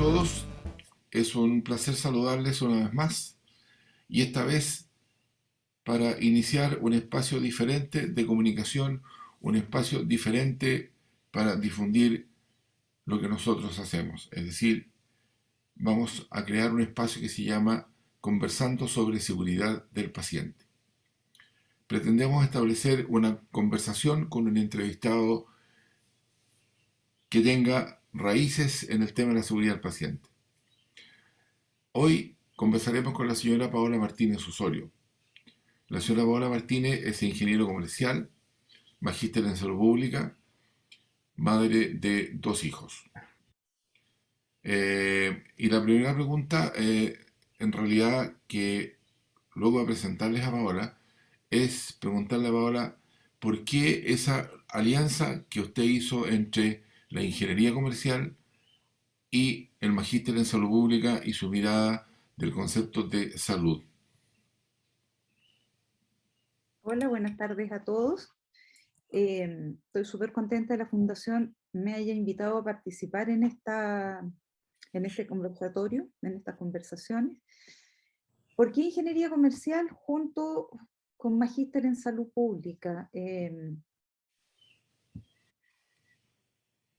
todos, es un placer saludarles una vez más y esta vez para iniciar un espacio diferente de comunicación, un espacio diferente para difundir lo que nosotros hacemos. Es decir, vamos a crear un espacio que se llama Conversando sobre Seguridad del Paciente. Pretendemos establecer una conversación con un entrevistado que tenga raíces en el tema de la seguridad del paciente. Hoy conversaremos con la señora Paola Martínez Osorio. La señora Paola Martínez es ingeniero comercial, magíster en salud pública, madre de 2 hijos. Y la primera pregunta, en realidad, que luego de presentarles a Paola, es preguntarle a Paola por qué esa alianza que usted hizo entre la ingeniería comercial y el magíster en salud pública y su mirada del concepto de salud. Hola, buenas tardes a todos. Estoy súper contenta de la Fundación me haya invitado a participar en este conversatorio, en estas conversaciones. ¿Por qué ingeniería comercial junto con magíster en salud pública?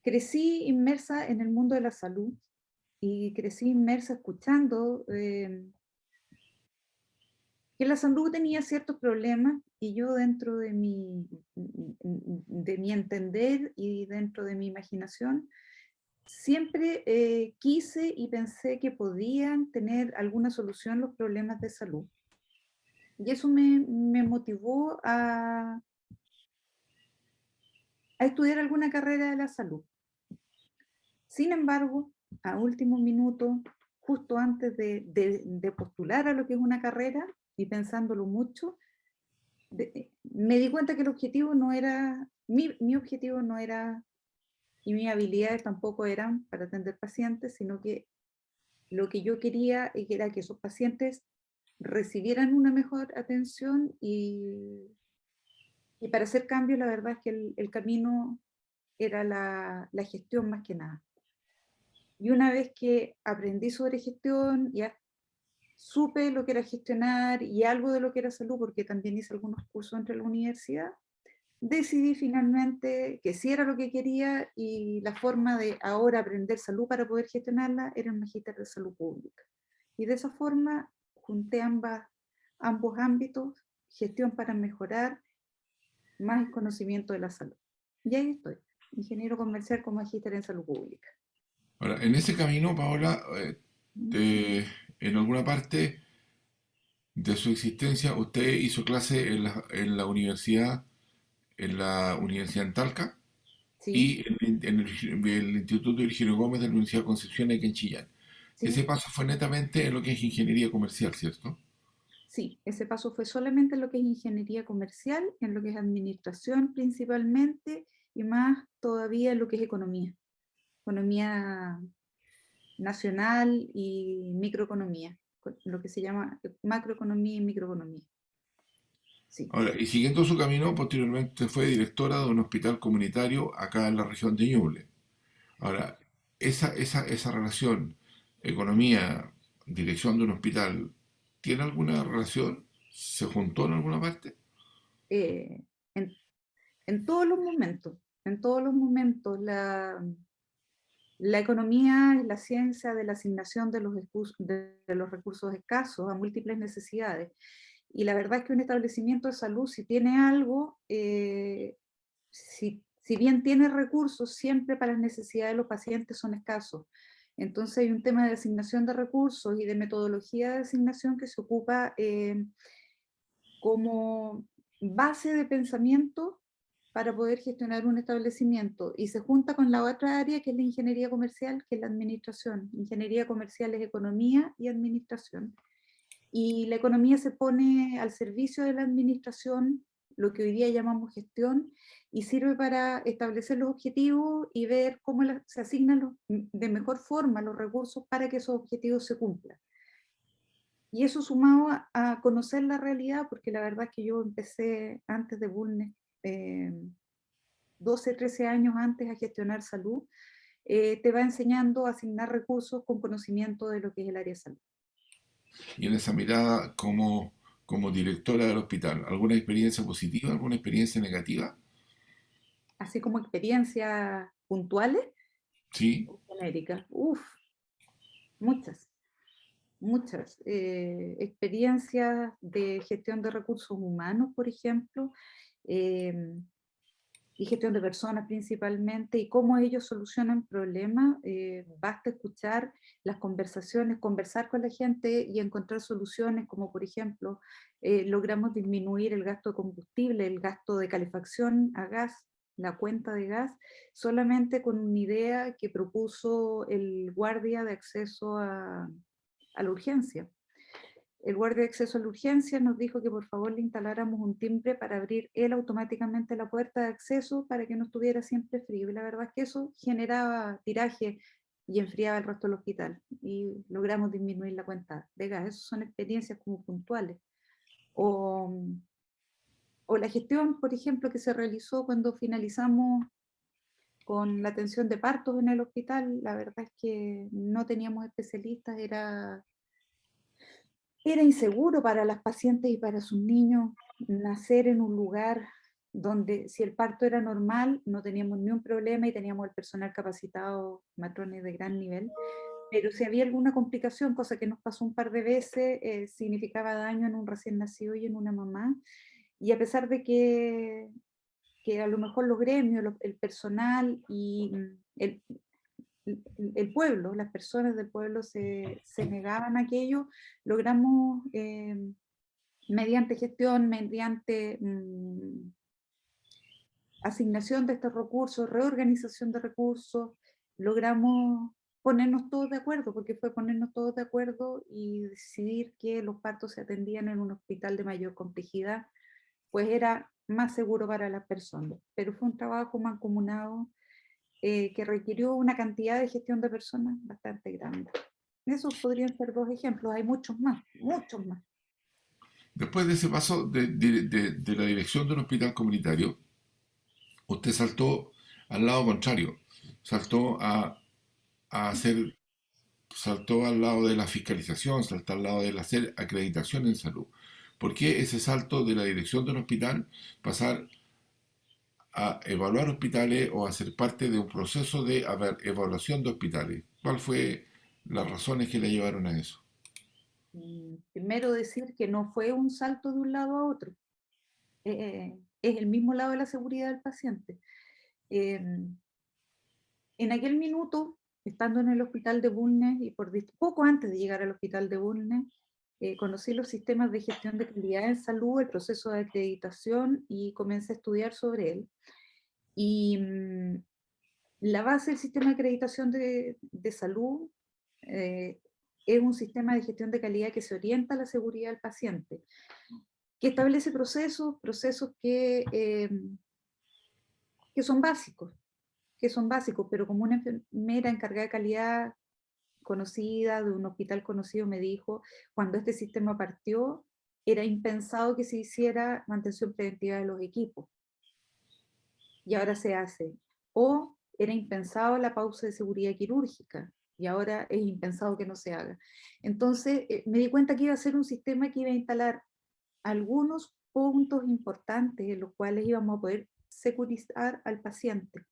Crecí inmersa en el mundo de la salud y crecí inmersa escuchando que la salud tenía ciertos problemas y yo dentro de mi entender y dentro de mi imaginación, siempre quise y pensé que podían tener alguna solución los problemas de salud. Y eso me motivó a estudiar alguna carrera de la salud. Sin embargo, a último minuto, justo antes de postular a lo que es una carrera y pensándolo mucho, me di cuenta que el objetivo no era, mi objetivo no era, y mis habilidades tampoco eran para atender pacientes, sino que lo que yo quería era que esos pacientes recibieran una mejor atención y para hacer cambios la verdad es que el camino era la gestión más que nada. Y una vez que aprendí sobre gestión, ya supe lo que era gestionar y algo de lo que era salud, porque también hice algunos cursos entre la universidad, decidí finalmente que sí era lo que quería y la forma de ahora aprender salud para poder gestionarla era el magíster de salud pública. Y de esa forma junté ambos ámbitos, gestión para mejorar, más el conocimiento de la salud. Y ahí estoy, ingeniero comercial con magíster en salud pública. Ahora, en ese camino, Paola, en alguna parte de su existencia, usted hizo clase en la Universidad en Talca Sí, y el Instituto Virgilio Gómez de la Universidad de Concepción aquí en Chillán. Ese sí, paso fue netamente en lo que es ingeniería comercial, ¿cierto? sí. Ese paso fue solamente en lo que es ingeniería comercial, en lo que es administración principalmente y más todavía en lo que es economía. Economía nacional y microeconomía, lo que se llama macroeconomía y microeconomía. Sí. Ahora, y siguiendo su camino, posteriormente fue directora de un hospital comunitario acá en la región de Ñuble. Ahora, esa relación, economía, dirección de un hospital, ¿tiene alguna relación? ¿Se juntó en alguna parte? Eh, en, en todos los momentos, en todos los momentos, la economía es la ciencia de la asignación de los recursos escasos a múltiples necesidades. Y la verdad es que un establecimiento de salud, si tiene algo, si bien tiene recursos, siempre para las necesidades de los pacientes son escasos. Entonces hay un tema de asignación de recursos y de metodología de asignación que se ocupa como base de pensamiento para poder gestionar un establecimiento y se junta con la otra área que es la ingeniería comercial, que es la administración. Ingeniería comercial es economía y administración. Y la economía se pone al servicio de la administración, lo que hoy día llamamos gestión, y sirve para establecer los objetivos y ver cómo se asignan de mejor forma los recursos para que esos objetivos se cumplan. Y eso sumado a conocer la realidad, porque la verdad es que yo empecé antes de Bulnes, 12, 13 años antes a gestionar salud, te va enseñando a asignar recursos con conocimiento de lo que es el área de salud. Y en esa mirada, como directora del hospital, ¿alguna experiencia positiva, alguna experiencia negativa? Así como experiencias puntuales Sí, o genéricas. Uf, muchas, muchas. Experiencias de gestión de recursos humanos, por ejemplo, em, y gestión de personas principalmente, y cómo ellos solucionan problemas. Basta escuchar las conversaciones, conversar con la gente y encontrar soluciones, como por ejemplo, logramos disminuir el gasto de combustible, el gasto de calefacción a gas, la cuenta de gas, solamente con una idea que propuso el guardia de acceso a la urgencia. El guardia de acceso a la urgencia nos dijo que por favor le instaláramos un timbre para abrir él automáticamente la puerta de acceso para que no estuviera siempre frío. Y la verdad es que eso generaba tiraje y enfriaba el resto del hospital. Y logramos disminuir la cuenta de gas. Esas son experiencias como puntuales. O, o la gestión, por ejemplo, que se realizó cuando finalizamos con la atención de partos en el hospital. La verdad es que no teníamos especialistas, era inseguro para las pacientes y para sus niños nacer en un lugar donde si el parto era normal no teníamos ni un problema y teníamos el personal capacitado, matrones de gran nivel, pero si había alguna complicación, cosa que nos pasó un par de veces, significaba daño en un recién nacido y en una mamá, y a pesar de que a lo mejor los gremios, el personal y el pueblo, las personas del pueblo se negaban a aquello, logramos mediante gestión, mediante asignación de estos recursos, reorganización de recursos, logramos ponernos todos de acuerdo, porque fue ponernos todos de acuerdo y decidir que los partos se atendían en un hospital de mayor complejidad, pues era más seguro para las personas. Pero fue un trabajo mancomunado que requirió una cantidad de gestión de personas bastante grande. Esos podrían ser dos ejemplos, hay muchos más, muchos más. después de ese paso de la dirección de un hospital comunitario, usted saltó al lado contrario, saltó a hacer, saltó al lado de la fiscalización, saltó al lado del hacer acreditación en salud. ¿Por qué ese salto de la dirección de un hospital pasar a evaluar hospitales o a ser parte de un proceso de evaluación de hospitales? ¿Cuál fue las razones que le llevaron a eso? Primero decir que no fue un salto de un lado a otro, es el mismo lado de la seguridad del paciente. Eh, en aquel minuto, estando en el hospital de Bulnes y poco antes de llegar al hospital de Bulnes, conocí los sistemas de gestión de calidad en salud, el proceso de acreditación y comencé a estudiar sobre él. Y la base del sistema de acreditación de salud eh, es un sistema de gestión de calidad que se orienta a la seguridad del paciente, que establece procesos que son básicos, pero como una enfermera encargada de calidad conocida, de un hospital conocido, me dijo, cuando este sistema partió, era impensado que se hiciera mantención preventiva de los equipos, y ahora se hace. O era impensado la pausa de seguridad quirúrgica, y ahora es impensado que no se haga. Entonces, me di cuenta que iba a ser un sistema que iba a instalar algunos puntos importantes en los cuales íbamos a poder securizar al paciente.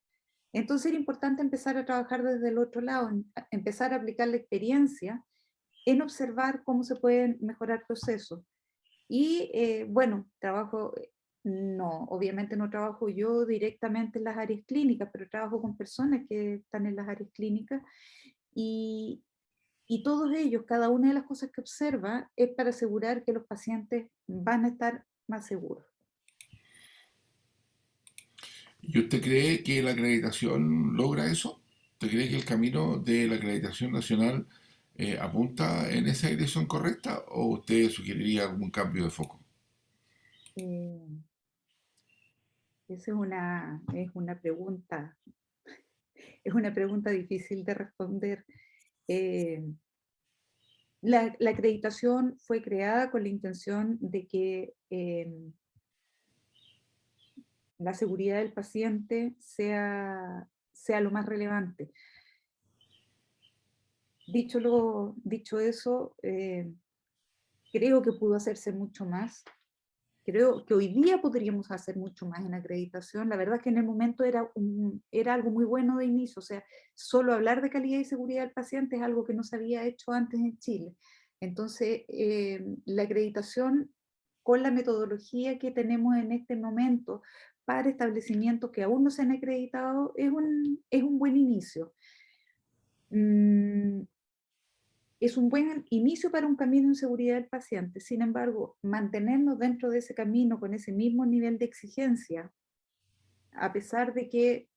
Entonces era importante empezar a trabajar desde el otro lado, empezar a aplicar la experiencia en observar cómo se pueden mejorar procesos. Y bueno, no, obviamente no trabajo yo directamente en las áreas clínicas, pero trabajo con personas que están en las áreas clínicas y, y todos ellos, cada una de las cosas que observa es para asegurar que los pacientes van a estar más seguros. ¿Y usted cree que la acreditación logra eso? ¿Usted cree que el camino de la acreditación nacional apunta en esa dirección correcta o usted sugeriría algún cambio de foco? Eh, Esa es una pregunta difícil de responder. Eh, la acreditación fue creada con la intención de que la seguridad del paciente sea lo más relevante. Dicho eso, creo que pudo hacerse mucho más. Creo que hoy día podríamos hacer mucho más en acreditación. La verdad es que en el momento era algo muy bueno de inicio. O sea, solo hablar de calidad y seguridad del paciente es algo que no se había hecho antes en Chile. Entonces, la acreditación con la metodología que tenemos en este momento para establecimientos que aún no se han acreditado es un buen inicio. Mm, es un buen inicio para un camino en seguridad del paciente. Sin embargo, mantenernos dentro de ese camino con ese mismo nivel de exigencia, a pesar de que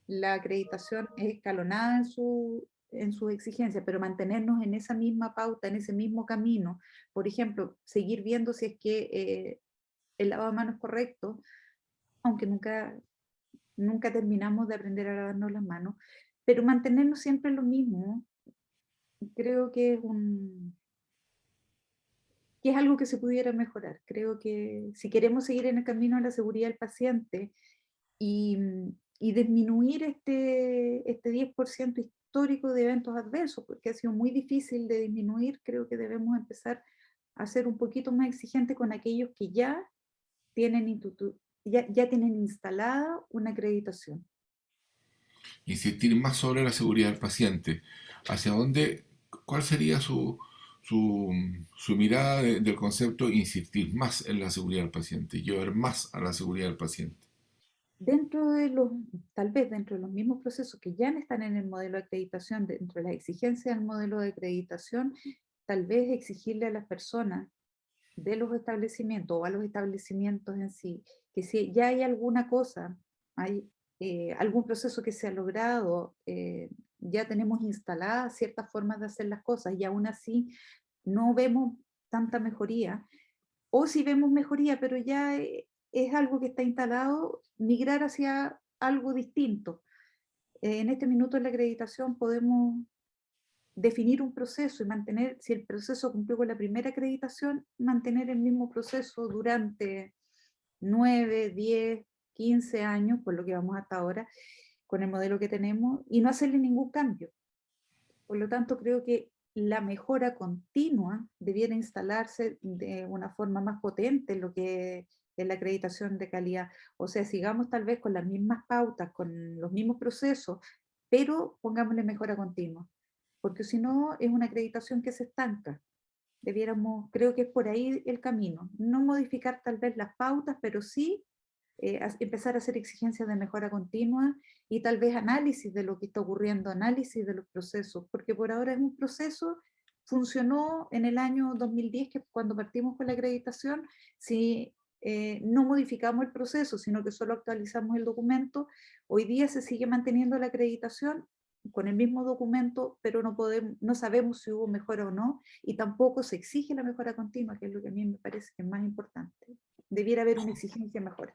la acreditación es escalonada en su exigencia, pero mantenernos en esa misma pauta, en ese mismo camino, por ejemplo, seguir viendo si es que el lavado de manos es correcto, aunque nunca terminamos de aprender a lavarnos las manos, pero mantenernos siempre en lo mismo, creo que es algo que se pudiera mejorar. Creo que si queremos seguir en el camino a la seguridad del paciente y, y disminuir este 10% histórico de eventos adversos, porque ha sido muy difícil de disminuir, creo que debemos empezar a ser un poquito más exigentes con aquellos que ya tienen, ya tienen instalada una acreditación. Insistir más sobre la seguridad del paciente. ¿Hacia dónde, cuál sería su mirada del concepto insistir más en la seguridad del paciente, llevar más a la seguridad del paciente? Dentro de tal vez dentro de los mismos procesos que ya están en el modelo de acreditación, dentro de las exigencias del modelo de acreditación, tal vez exigirle a las personas de los establecimientos o a los establecimientos en sí, que si ya hay alguna cosa, hay algún proceso que se ha logrado, ya tenemos instaladas ciertas formas de hacer las cosas y aún así no vemos tanta mejoría, o si vemos mejoría, pero ya es algo que está instalado, migrar hacia algo distinto. En este minuto en la acreditación podemos definir un proceso y mantener, si el proceso cumplió con la primera acreditación, mantener el mismo proceso durante 9, 10, 15 años, por lo que vamos hasta ahora, con el modelo que tenemos, y no hacerle ningún cambio. Por lo tanto, creo que la mejora continua debiera instalarse de una forma más potente en lo que es la acreditación de calidad. O sea, sigamos tal vez con las mismas pautas, con los mismos procesos, pero pongámosle mejora continua. Porque si no, es una acreditación que se estanca. Debiéramos, creo que es por ahí el camino. No modificar tal vez las pautas, pero sí empezar a hacer exigencias de mejora continua y tal vez análisis de lo que está ocurriendo, análisis de los procesos, porque por ahora es un proceso, funcionó en el año 2010, que cuando partimos con la acreditación, si no modificamos el proceso, sino que solo actualizamos el documento, hoy día se sigue manteniendo la acreditación con el mismo documento, pero no sabemos si hubo mejora o no, y tampoco se exige la mejora continua, que es lo que a mí me parece que es más importante. Debiera haber una exigencia mejor.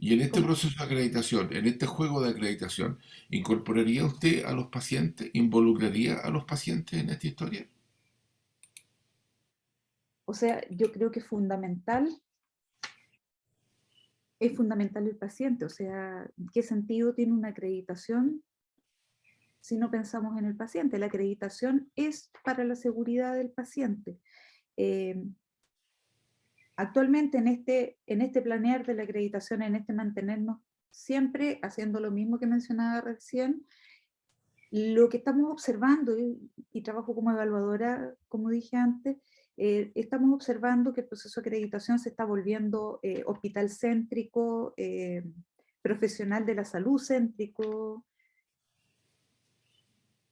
Y en este Como, proceso de acreditación, en este juego de acreditación, ¿incorporaría usted a los pacientes, involucraría a los pacientes en esta historia? o sea, yo creo que es fundamental el paciente, o sea, ¿qué sentido tiene una acreditación si no pensamos en el paciente? La acreditación es para la seguridad del paciente. Eh, Actualmente en este planear de la acreditación, en este mantenernos siempre haciendo lo mismo que mencionaba recién, lo que estamos observando, y trabajo como evaluadora, como dije antes, estamos observando que el proceso de acreditación se está volviendo hospital céntrico, profesional de la salud céntrico,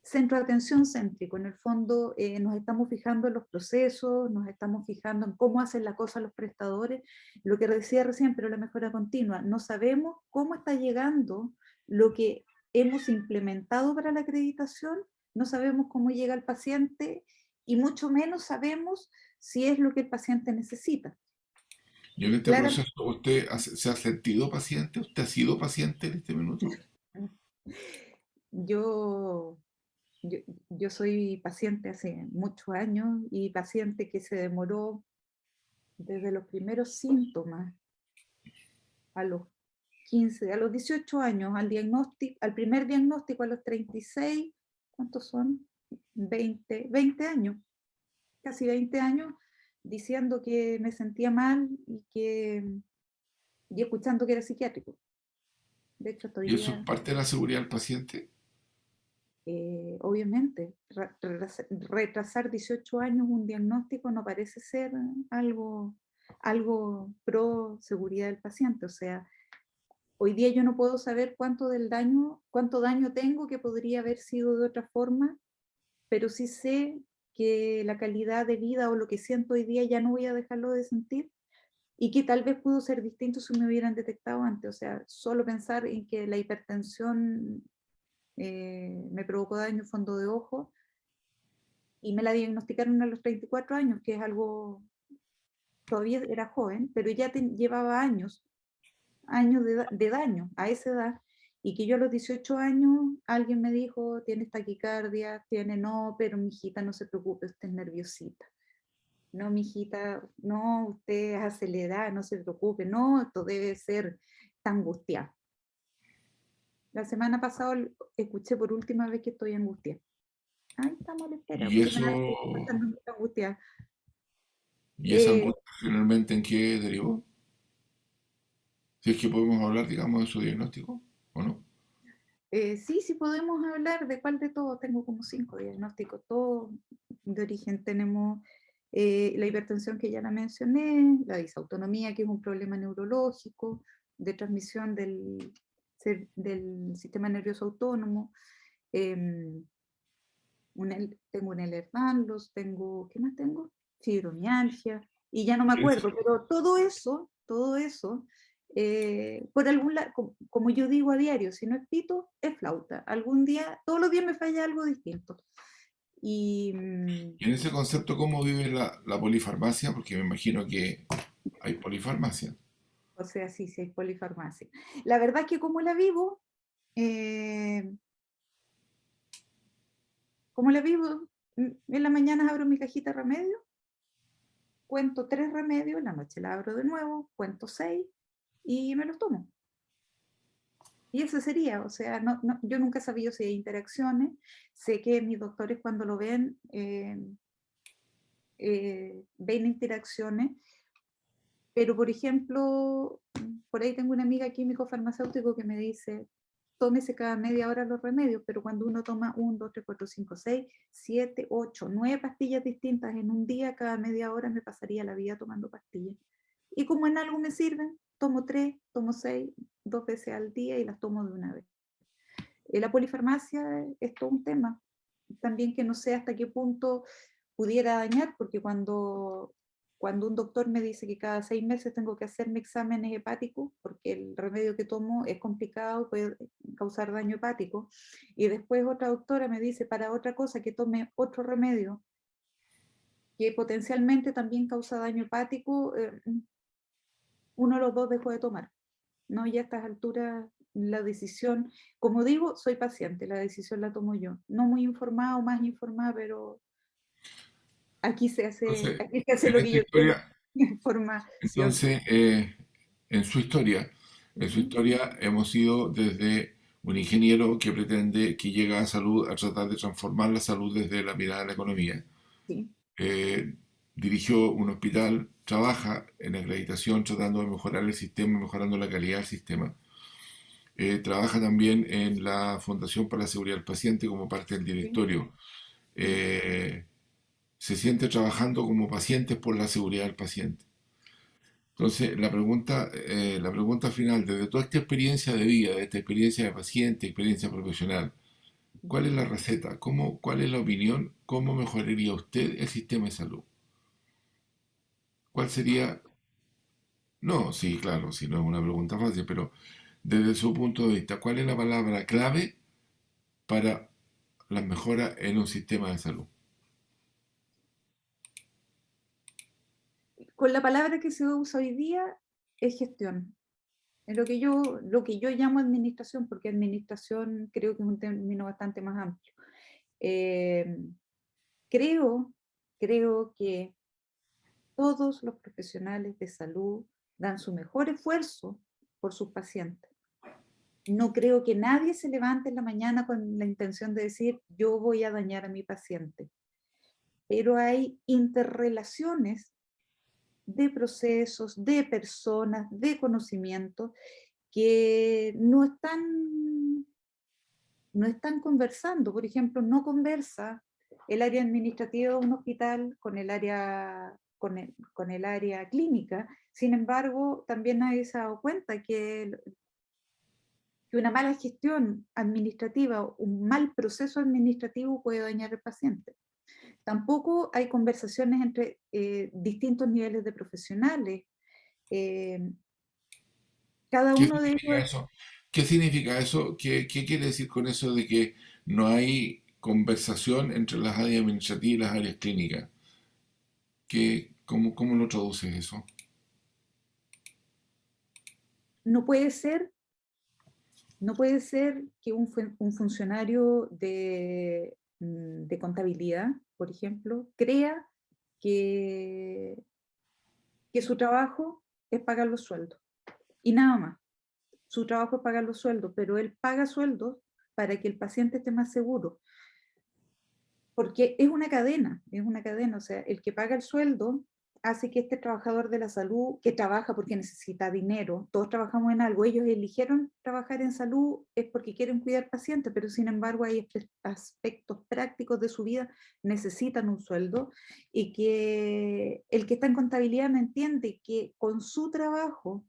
centro de atención céntrico. En el fondo nos estamos fijando en los procesos, nos estamos fijando en cómo hacen la cosa los prestadores, lo que decía recién, pero la mejora continua. No sabemos cómo está llegando lo que hemos implementado para la acreditación, no sabemos cómo llega al paciente y mucho menos sabemos si es lo que el paciente necesita. Y en este Clara, proceso, ¿usted se ha sentido paciente? ¿Usted ha sido paciente en este minuto? yo, yo, yo soy paciente hace muchos años y paciente que se demoró desde los primeros síntomas a los 15, a los 18 años, al primer diagnóstico a los 36, ¿cuántos son? 20 años, casi 20 años, diciendo que me sentía mal y escuchando que era psiquiátrico. De hecho, hasta hoy ¿Y eso es día, parte de la seguridad del paciente? obviamente, retrasar 18 años un diagnóstico no parece ser algo pro seguridad del paciente. O sea, hoy día yo no puedo saber cuánto daño tengo que podría haber sido de otra forma, pero sí sé que la calidad de vida o lo que siento hoy día ya no voy a dejarlo de sentir y que tal vez pudo ser distinto si me hubieran detectado antes. O sea, solo pensar en que la hipertensión me provocó daño en fondo de ojo y me la diagnosticaron a los 34 años, que es algo, todavía era joven, pero ya llevaba años de daño a esa edad, y que yo a los 18 años alguien me dijo, tienes taquicardia, no, pero mi hijita no se preocupe, usted es nerviosita. No, mi hijita, no, usted es acelerada, no se preocupe, no, esto debe ser tan angustiada. La semana pasada escuché por última vez que estoy angustiada. Ay, estamos a la espera, ¿Y porque me eso, da escuchando mucha angustia. y esa Eh, angustia finalmente en qué derivó? Si es que podemos hablar, digamos, de su diagnóstico, ¿o no? sí, sí podemos hablar de cuál de todos. Tengo como 5 diagnósticos, todos de origen. Tenemos la hipertensión que ya la mencioné, la disautonomía, que es un problema neurológico de transmisión del sistema nervioso autónomo. em, tengo un Ehlers-Danlos, ¿qué más tengo? Fibromialgia, y ya no me acuerdo, pero todo eso, por algún lado, como yo digo a diario, si no es pito, es flauta. Algún día, todos los días me falla algo distinto. Y, Y en ese concepto, ¿cómo vive la polifarmacia? Porque me imagino que hay polifarmacia. o sea, sí, sí hay polifarmacia. La verdad es que eh, como la vivo, en la mañana abro mi cajita de remedios, cuento 3 remedios, en la noche la abro de nuevo, cuento 6 y me los tomo. Y eso sería, o sea, yo nunca he sabido si hay interacciones. Sé que mis doctores cuando lo ven, ven interacciones, pero por ejemplo, por ahí tengo una amiga químico farmacéutico que me dice, tómese cada media hora los remedios, pero cuando uno toma 1, 2, 3, 4, 5, 6, 7, 8, 9 pastillas distintas en un día, cada media hora me pasaría la vida tomando pastillas. Y como en algo me sirven, tomo 3, tomo 6, 2 veces al día y las tomo de una vez. La polifarmacia es todo un tema, también que no sé hasta qué punto pudiera dañar, porque cuando un doctor me dice que cada 6 meses tengo que hacerme exámenes hepáticos, porque el remedio que tomo es complicado, puede causar daño hepático, y después otra doctora me dice para otra cosa que tome otro remedio que potencialmente también causa daño hepático, uno de los dos dejó de tomar. No, ya a estas alturas la decisión, como digo, soy paciente, la decisión la tomo yo. No muy informada o más informada, pero Entonces, aquí se hace en lo que esta yo quiero, historia, información. entonces, en su historia, en su Ujú. historia hemos ido desde un ingeniero que pretende que llega a salud a tratar de transformar la salud desde la mirada de la economía. Sí, Eh, Dirigió un hospital, trabaja en acreditación tratando de mejorar el sistema, mejorando la calidad del sistema. Trabaja también en la Fundación para la Seguridad del Paciente como parte del sí, directorio. sí. Eh, Se siente trabajando como pacientes por la seguridad del paciente. Entonces, la pregunta final, desde toda esta experiencia de vida, de esta experiencia de paciente, experiencia profesional, ¿cuál es la receta? ¿Cuál es la opinión? ¿Cómo mejoraría usted el sistema de salud? ¿Cuál sería? No, sí, claro, sí, no es una pregunta fácil, pero desde su punto de vista, ¿cuál es la palabra clave para la mejora en un sistema de salud? Con la palabra que se usa hoy día es gestión. Es lo que yo llamo administración, porque administración creo que es un término bastante más amplio. Eh, creo, creo que todos los profesionales de salud dan su mejor esfuerzo por sus pacientes. No creo que nadie se levante en la mañana con la intención de decir, yo voy a dañar a mi paciente. Pero hay interrelaciones de procesos, de personas, de conocimientos que no están conversando. Por ejemplo, no conversa el área administrativa de un hospital con el área clínica. Sin embargo, también nadie se ha dado cuenta que una mala gestión administrativa, un mal proceso administrativo puede dañar al paciente. Tampoco hay conversaciones entre distintos niveles de profesionales. Eh, cada ¿Qué uno de significa ellos eso? ¿Qué significa eso? ¿Qué quiere decir con eso de que no hay conversación entre las áreas administrativas y las áreas clínicas? ¿Cómo lo traduces eso? no puede ser, no puede ser que un funcionario de contabilidad, por ejemplo, crea que, que su trabajo es pagar los sueldos y nada más. Su trabajo es pagar los sueldos, pero él paga sueldos para que el paciente esté más seguro. Porque es una cadena, o sea, el que paga el sueldo hace que este trabajador de la salud, que trabaja porque necesita dinero, todos trabajamos en algo, ellos eligieron trabajar en salud es porque quieren cuidar pacientes, pero sin embargo hay aspectos prácticos de su vida, necesitan un sueldo, y que el que está en contabilidad no entiende que con su trabajo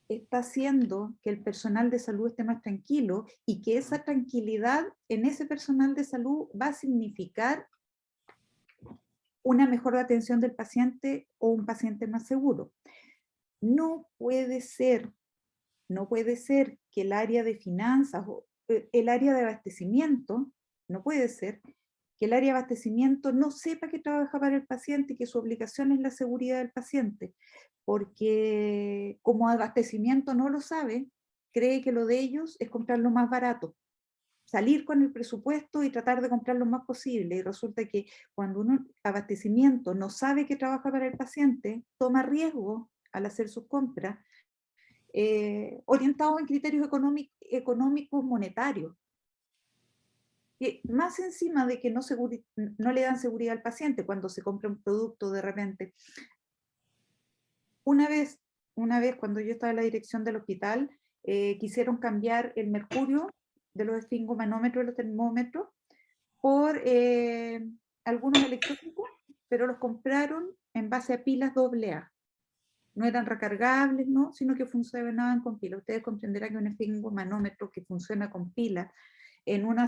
está haciendo que el personal de salud esté más tranquilo y que esa tranquilidad en ese personal de salud va a significar una mejor atención del paciente o un paciente más seguro. No puede ser, no puede ser que el área de finanzas o el área de abastecimiento, no puede ser que el área de abastecimiento no sepa que trabaja para el paciente y que su obligación es la seguridad del paciente, porque como abastecimiento no lo sabe, cree que lo de ellos es comprar lo más barato, salir con el presupuesto y tratar de comprar lo más posible. Y resulta que cuando uno abastecimiento no sabe que trabaja para el paciente, toma riesgo al hacer sus compras, orientados en criterios económicos monetarios. Que más encima de que no le dan seguridad al paciente cuando se compra un producto de repente. Una vez, una vez cuando yo estaba en la dirección del hospital, quisieron cambiar el mercurio de los esfingomanómetros, los termómetros, por algunos electrónicos, pero los compraron en base a pilas AA. No eran recargables, ¿no? Sino que funcionaban con pilas. Ustedes comprenderán que un esfingomanómetro que funciona con pilas, en una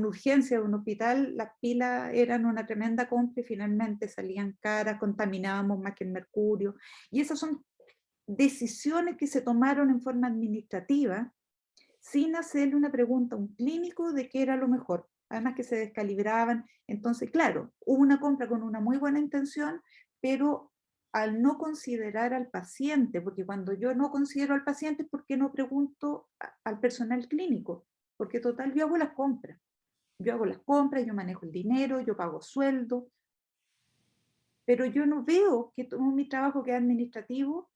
urgencia de un hospital, las pilas eran una tremenda compra y finalmente salían caras, contaminábamos más que el mercurio. Y esas son decisiones que se tomaron en forma administrativa sin hacerle una pregunta a un clínico de qué era lo mejor. Además que se descalibraban. Entonces, claro, hubo una compra con una muy buena intención, pero al no considerar al paciente, porque cuando yo no considero al paciente, ¿por qué no pregunto al personal clínico? Porque total, yo hago las compras. Yo hago las compras, yo manejo el dinero, yo pago sueldo, pero yo no veo que todo mi trabajo que es administrativo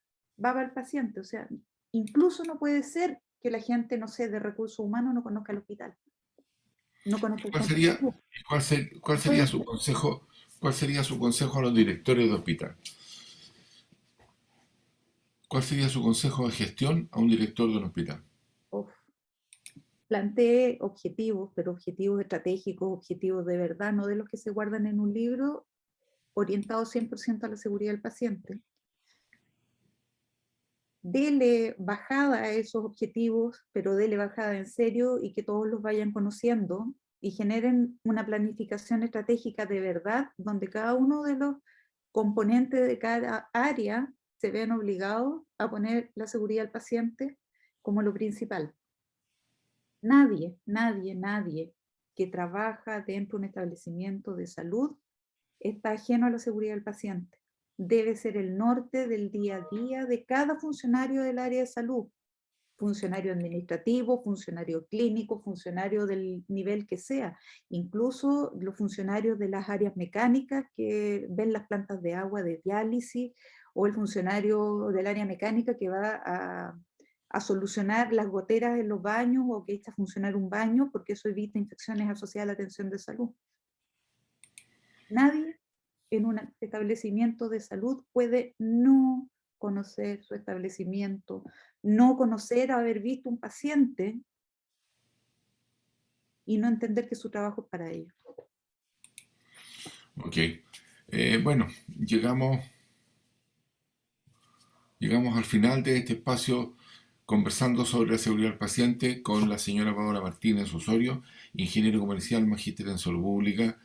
va para el paciente. O sea, incluso no puede ser que la gente, no sé, de recursos humanos no conozca el hospital, no conozca el ¿Cuál centro de sería, salud. cuál No puede sería su ser. consejo, cuál sería su consejo a los directores de hospital? ¿Cuál sería su consejo de gestión a un director de un hospital? Uf, plantee objetivos, pero objetivos estratégicos, objetivos de verdad, no de los que se guardan en un libro, orientados 100% a la seguridad del paciente. Dele bajada a esos objetivos, pero dele bajada en serio y que todos los vayan conociendo y generen una planificación estratégica de verdad, donde cada uno de los componentes de cada área se vean obligados a poner la seguridad del paciente como lo principal. Nadie, nadie, nadie que trabaja dentro de un establecimiento de salud está ajeno a la seguridad del paciente. Debe ser el norte del día a día de cada funcionario del área de salud, funcionario administrativo, funcionario clínico, funcionario del nivel que sea, incluso los funcionarios de las áreas mecánicas que ven las plantas de agua de diálisis, o el funcionario del área mecánica que va a solucionar las goteras en los baños o que echa a funcionar un baño, porque eso evita infecciones asociadas a la atención de salud. Nadie en un establecimiento de salud puede no conocer su establecimiento, no conocer haber visto un paciente y no entender que su trabajo es para ello. Ok. Bueno, llegamos al final de este espacio conversando sobre la seguridad del paciente con la señora Paola Martínez Osorio, ingeniero comercial, magíster en salud pública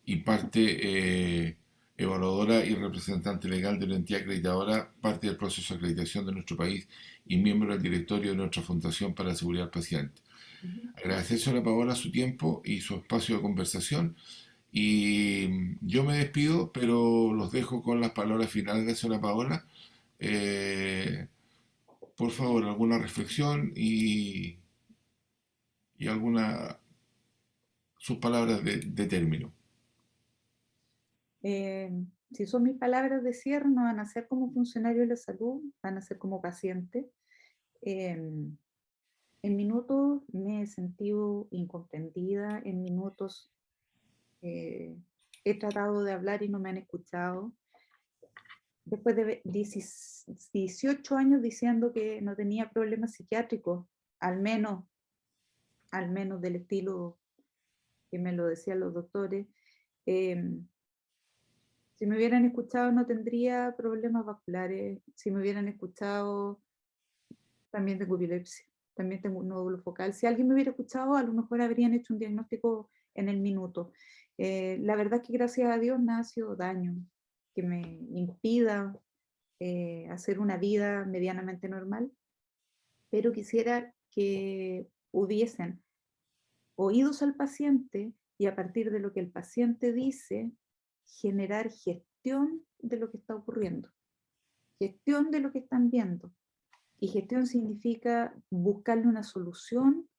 y parte evaluadora y representante legal de una entidad acreditadora, parte del proceso de acreditación de nuestro país y miembro del directorio de nuestra Fundación para la Seguridad del Paciente. Agradecer, señora Paola, su tiempo y su espacio de conversación. Y yo me despido, pero los dejo con las palabras finales de la señora Paola. Eh, por favor, alguna reflexión y alguna sus palabras de término. Eh, si son mis palabras de cierre, no van a ser como funcionarios de la salud, van a ser como pacientes. En minutos me he sentido incomprendida, en minutos he tratado de hablar y no me han escuchado. Después de 18 años diciendo que no tenía problemas psiquiátricos, al menos, al menos del estilo que me lo decían los doctores, eh, si me hubieran escuchado no tendría problemas vasculares, si me hubieran escuchado también tengo epilepsia, también tengo un nódulo focal. Si alguien me hubiera escuchado, a lo mejor habrían hecho un diagnóstico en el minuto. La verdad es que gracias a Dios nada ha sido daño que me impida hacer una vida medianamente normal, pero quisiera que hubiesen oídos al paciente y a partir de lo que el paciente dice, generar gestión de lo que está ocurriendo, gestión de lo que están viendo. Y gestión significa buscarle una solución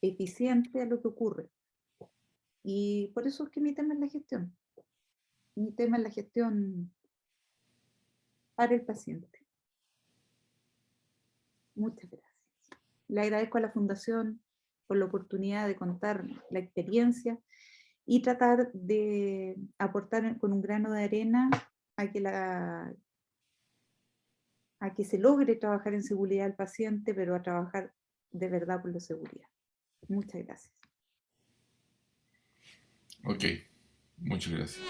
eficiente a lo que ocurre. Y por eso es que mi tema es la gestión. Mi tema es la gestión para el paciente. Muchas gracias. Le agradezco a la Fundación por la oportunidad de contar la experiencia y tratar de aportar con un grano de arena a que, a que se logre trabajar en seguridad del paciente, pero a trabajar de verdad por la seguridad. Muchas gracias. Ok, muchas gracias.